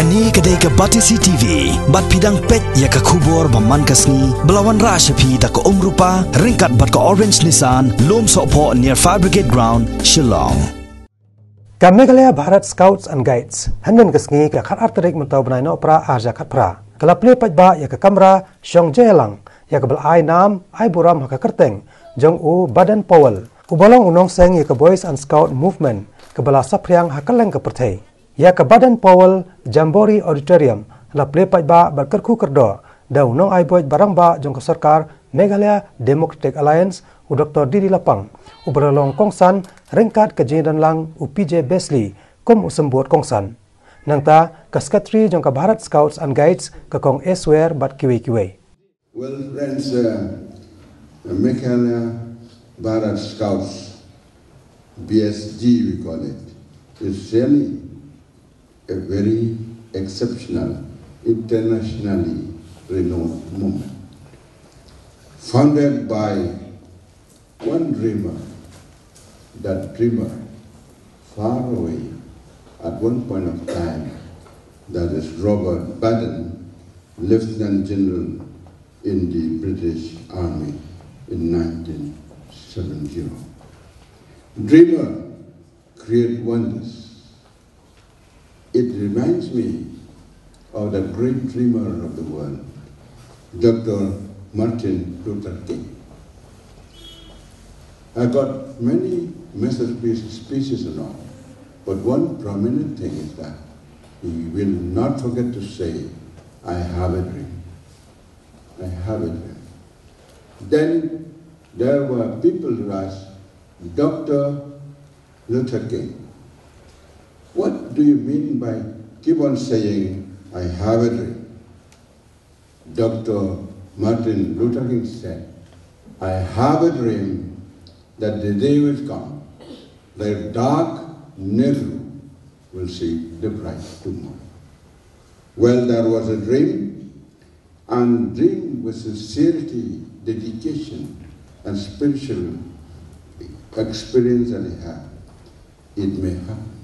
Kani kadai ka Batisi TV, bat pidang pet ya ka kubor baman kasni, belawan rasha pi ta ka umrupa, ringkat bat ka Orange Nissan, lom sopo near Fire Brigade Ground, Shillong. Ka Meghalaya Bharat Scouts and Guides, handan kasni ka khat arterik mentau benai no pra arja khat pra. Kala ple pajba ya ka kamera Shong Jelang, ya ka bel ai nam, ai buram ha ka kerteng, jong u Baden Powell. Ubalong unong seng ya ka Boys and Scout Movement, ka bala sapriang ha kaleng ka perthai. Ya ka Baden Powell Jamboree Auditorium la ple pajba berkerku kerdo da unong ai boy barang ba jong ka sarkar Meghalaya Democratic Alliance u Dr. Didi Lapang u berlong kongsan ringkat ka jindan lang u PJ Besley kum u sembut kongsan nangta ka sekretari jong ka Bharat Scouts and Guides ka kong eswer bat kiwi. Well, friends, Meghalaya Bharat Scouts BSG we call it is really a very exceptional, internationally renowned movement. Founded by one dreamer, that dreamer far away at one point of time, that is Robert Baden, Lieutenant General in the British Army in 1970. Dreamer create wonders. It reminds me of the great dreamer of the world, Dr. Martin Luther King. I got many masterpiece speeches and all, but one prominent thing is that he will not forget to say, I have a dream. I have a dream. Then there were people who asked, Dr. Luther King, what do you mean by keep on saying, I have a dream? Dr. Martin Luther King said, I have a dream that the day will come, the dark Nehru will see the bright tomorrow. Well, there was a dream, and dream with sincerity, dedication, and spiritual experience that he had. It may happen.